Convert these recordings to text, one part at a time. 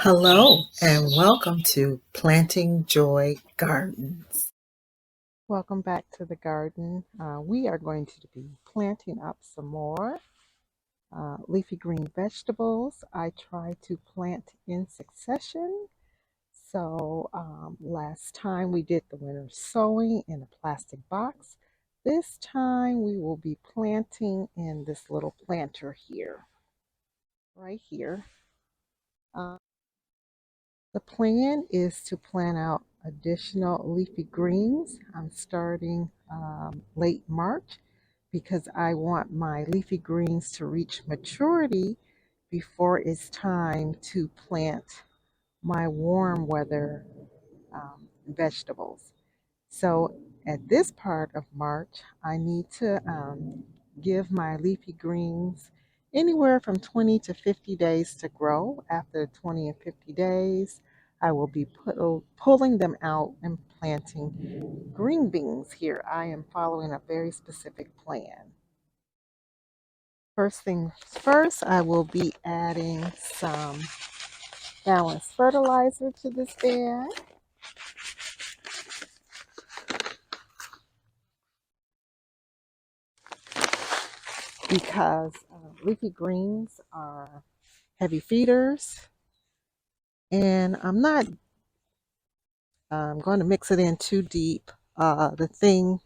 Hello and welcome to Planting Joy Gardens. Welcome back to the garden. We are going to be planting up some more leafy green vegetables. I try to plant in succession. So last time we did the winter sowing in a plastic box. This time we will be planting in this little planter here, right here. Uh, The plan is to plant out additional leafy greens. I'm starting late March because I want my leafy greens to reach maturity before it's time to plant my warm weather vegetables. So at this part of March, I need to give my leafy greens anywhere from 20 to 50 days to grow. After 20 and 50 days, I will be pulling them out and planting green beans here. I am following a very specific plan. First things first, I will be adding some balanced fertilizer to this bed. Because leafy greens are heavy feeders, and I'm not going to mix it in too deep. The thing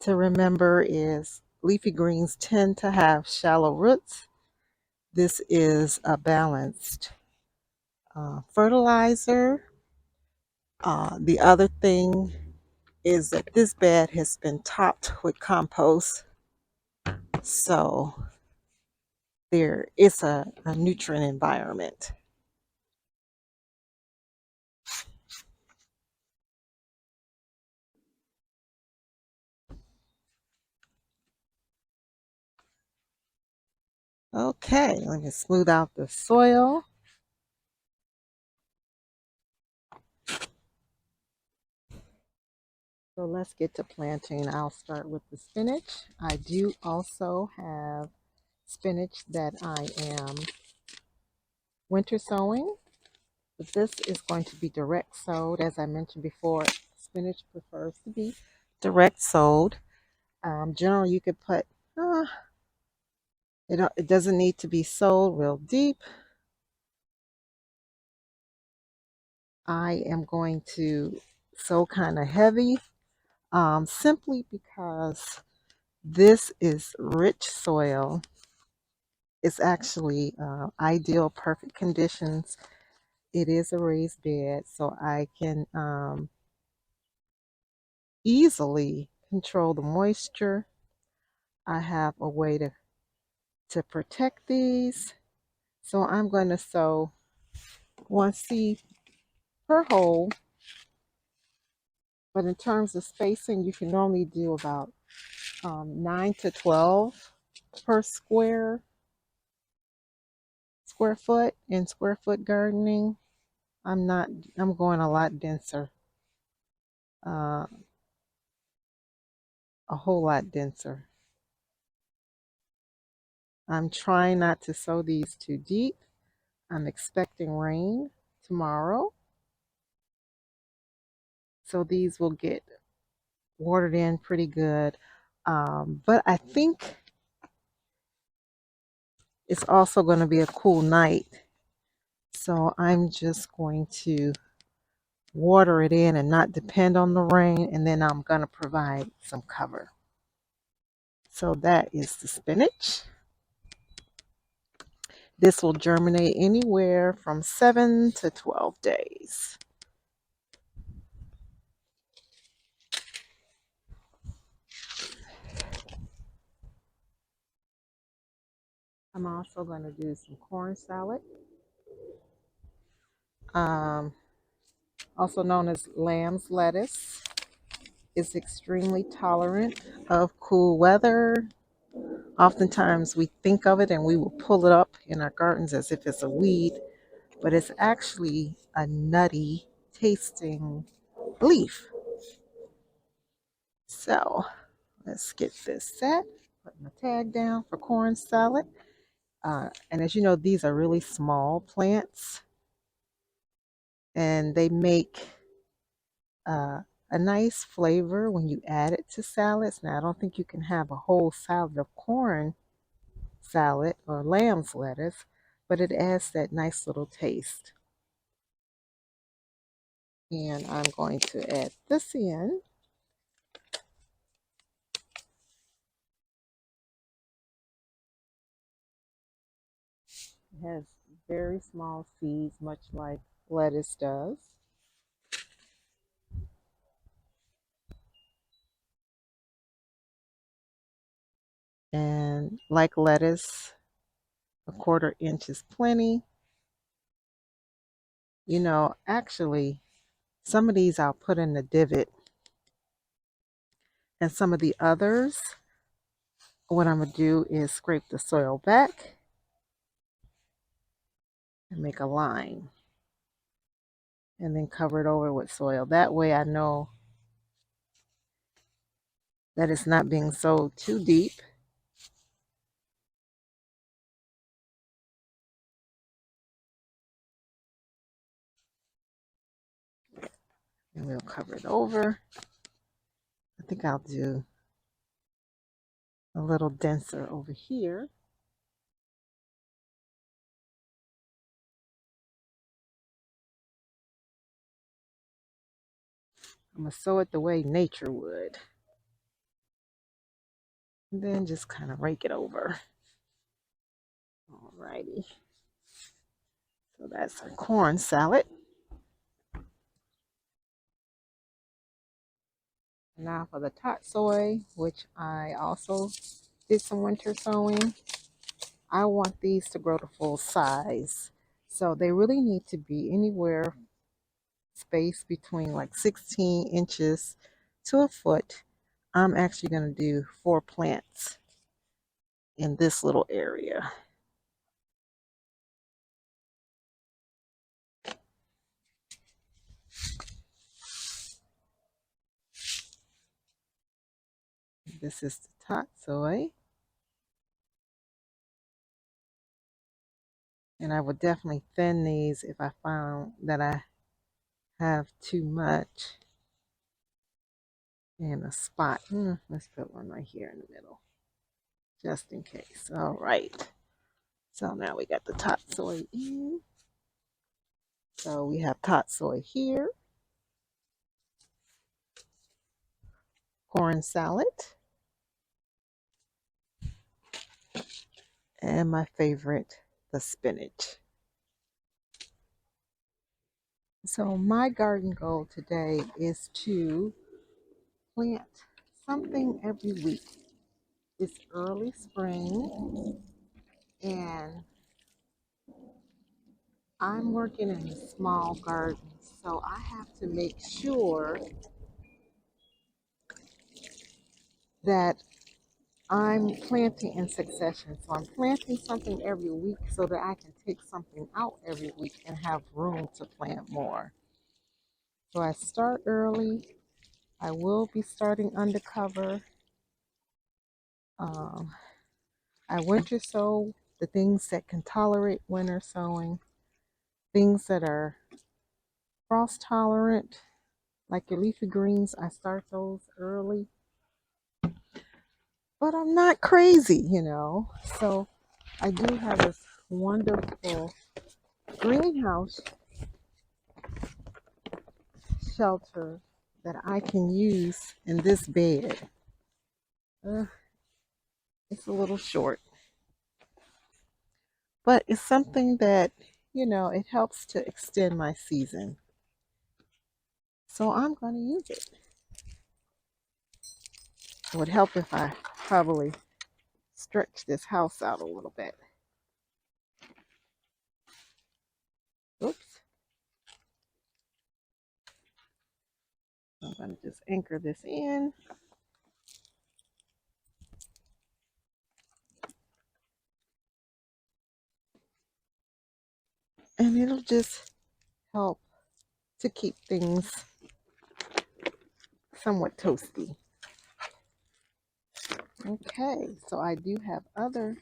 to remember is leafy greens tend to have shallow roots. This is a balanced fertilizer. The other thing is that this bed has been topped with compost, so there is a nutrient environment. Okay, let me smooth out the soil. So let's get to planting. I'll start with the spinach. I do also have spinach that I am winter sowing, but this is going to be direct sowed. As I mentioned before, spinach prefers to be direct sowed. Generally, you could put, uh, it doesn't need to be sowed real deep. I am going to sow kind of heavy, simply because this is rich soil. It's actually ideal, perfect conditions. It is a raised bed, so I can easily control the moisture. I have a way to protect these. So I'm going to sow one seed per hole. But in terms of spacing, you can normally do about 9 to 12 per square foot in square foot gardening. I'm going a lot denser, uh, a whole lot denser. I'm trying not to sow these too deep. I'm expecting rain tomorrow, so these will get watered in pretty good. But I think it's also going to be a cool night, so I'm just going to water it in and not depend on the rain, and then I'm going to provide some cover. So that is the spinach. This will germinate anywhere from 7 to 12 days. I'm also going to do some corn salad, um, also known as lamb's lettuce. It's extremely tolerant of cool weather. Oftentimes we think of it and we will pull it up in our gardens as if it's a weed, but it's actually a nutty tasting leaf. So let's get this set. Put my tag down for corn salad. And as you know, these are really small plants. and they make uh, a nice flavor when you add it to salads. Now, I don't think you can have a whole salad of corn salad or lamb's lettuce, but it adds that nice little taste. And I'm going to add this in. It has very small seeds, much like lettuce does. And like lettuce, a 1/4 inch is plenty. You know, actually, some of these I'll put in the divot, and some of the others, what I'm going to do is scrape the soil back and make a line, and then cover it over with soil. That way I know that it's not being sowed too deep. And we'll cover it over. I think I'll do a little denser over here. I'm going to sow it the way nature would. And then just kind of rake it over. Alrighty. So that's our corn salad. Now for the tot soy, which I also did some winter sowing. I want these to grow to full size. So they really need to be anywhere space between like 16 inches to a foot. I'm actually going to do 4 plants in this little area. This is the tot soy. And I would definitely thin these if I found that I have too much in a spot. Let's put one right here in the middle, just in case. All right. So now we got the tot soy in. So we have tot soy here, corn salad, and my favorite, the spinach. So my garden goal today is to plant something every week. It's early spring, and I'm working in a small garden, so I have to make sure that I'm planting in succession. So I'm planting something every week so that I can take something out every week and have room to plant more. So I start early. I will be starting undercover. Um, I winter sow the things that can tolerate winter sowing, things that are frost tolerant, like your leafy greens. I start those early. But I'm not crazy, you know. So I do have this wonderful greenhouse shelter that I can use in this bed. Uh, it's a little short, but it's something that, it helps to extend my season. So I'm going to use it. It would help if I probably stretch this house out a little bit. Oops. I'm going to just anchor this in. And it'll just help to keep things somewhat toasty. Okay, so I do have other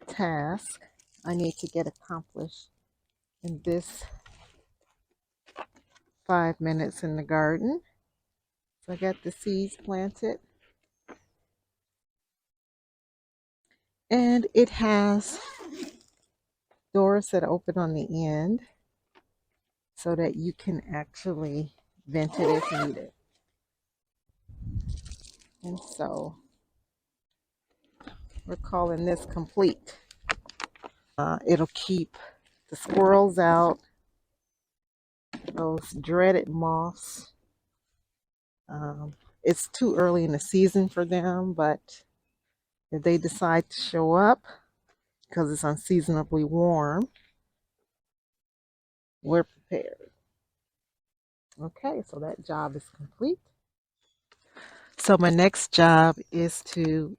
tasks I need to get accomplished in this 5 minutes in the garden. So I got the seeds planted, and it has doors that open on the end so that you can actually vent it if needed. And so we're calling this complete. It'll keep the squirrels out, those dreaded moths. Um, it's too early in the season for them, but if they decide to show up because it's unseasonably warm, we're prepared. Okay, so that job is complete. So my next job is to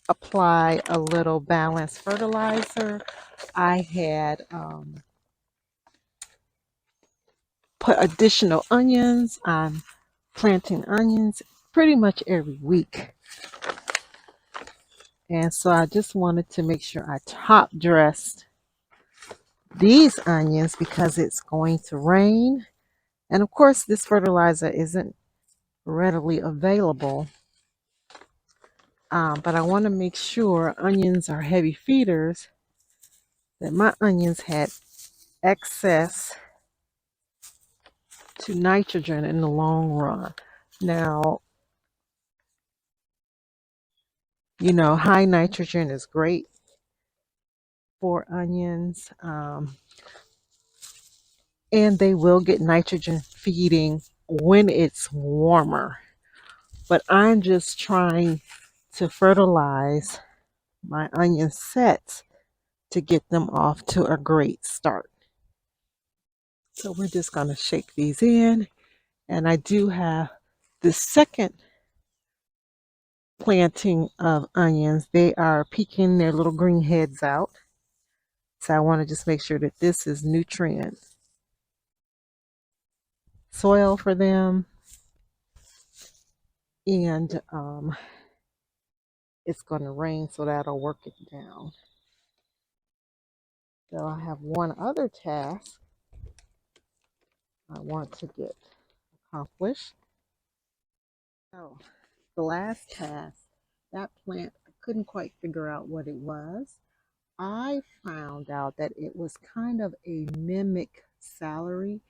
apply a little balanced fertilizer. I had put additional onions. I'm planting onions pretty much every week. And so I just wanted to make sure I top dressed these onions because it's going to rain. And of course, this fertilizer isn't readily available. But I want to make sure onions are heavy feeders, that my onions had access to nitrogen in the long run. Now, high nitrogen is great for onions, and they will get nitrogen feeding when it's warmer. But I'm just trying to fertilize my onion sets to get them off to a great start. So we're just going to shake these in. And I do have the second planting of onions. They are peeking their little green heads out. So I want to just make sure that this is nutrient soil for them. And it's going to rain, so that'll work it down. So I have one other task I want to get accomplished. So the last task, that plant, I couldn't quite figure out what it was. I found out that it was kind of a mimic celery.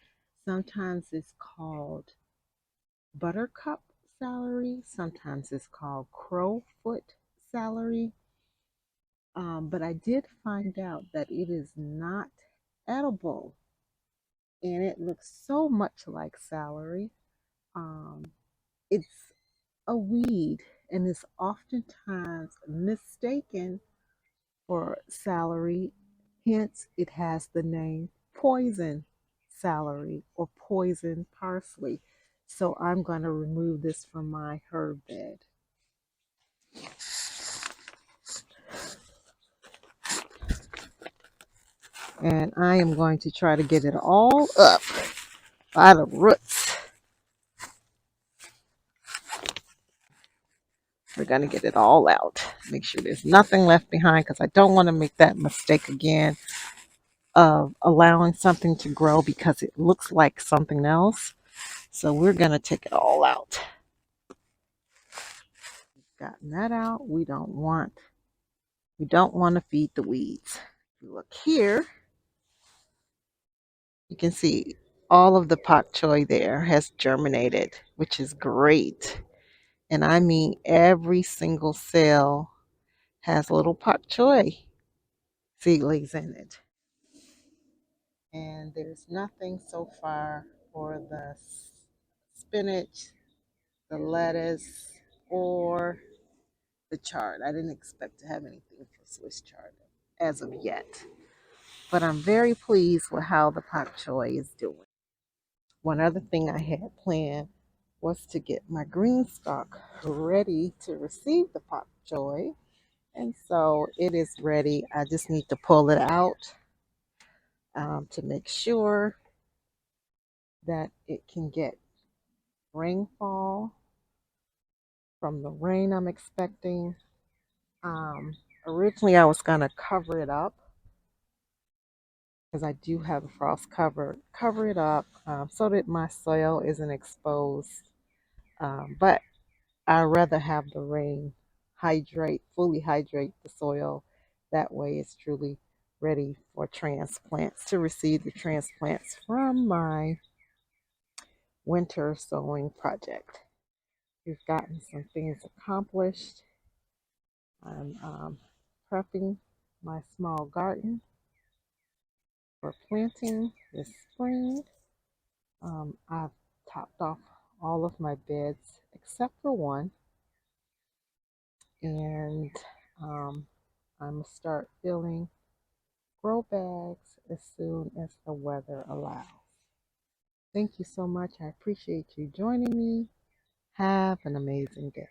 Sometimes it's called buttercup celery. Sometimes it's called crowfoot celery. But I did find out that it is not edible, and it looks so much like celery. Um, it's a weed and is oftentimes mistaken for celery. Hence, it has the name poison celery or poison parsley. So I'm going to remove this from my herb bed. And I am going to try to get it all up by the roots. We're going to get it all out. Make sure there's nothing left behind because I don't want to make that mistake again of allowing something to grow because it looks like something else. So we're going to take it all out. Gotten that out. We don't want to feed the weeds. If you look here, you can see all of the pak choi there has germinated, which is great. And I mean every single cell has little pak choi seedlings in it. And there's nothing so far for the spinach, the lettuce, or the chard. I didn't expect to have anything for Swiss chard as of yet. But I'm very pleased with how the pak choi is doing. One other thing I had planned was to get my green stock ready to receive the pak choi. And so it is ready. I just need to pull it out to make sure that it can get rainfall from the rain I'm expecting. Originally, I was going to cover it up because I do have the frost cover it up so that my soil isn't exposed. But I rather have the rain fully hydrate the soil. That way it's truly ready for transplants to receive the transplants from my winter sowing project. We've gotten some things accomplished. I'm prepping my small garden for planting this spring. I've topped off all of my beds except for one, and I'm gonna start filling grow bags as soon as the weather allows. Thank you so much. I appreciate you joining me. Have an amazing day.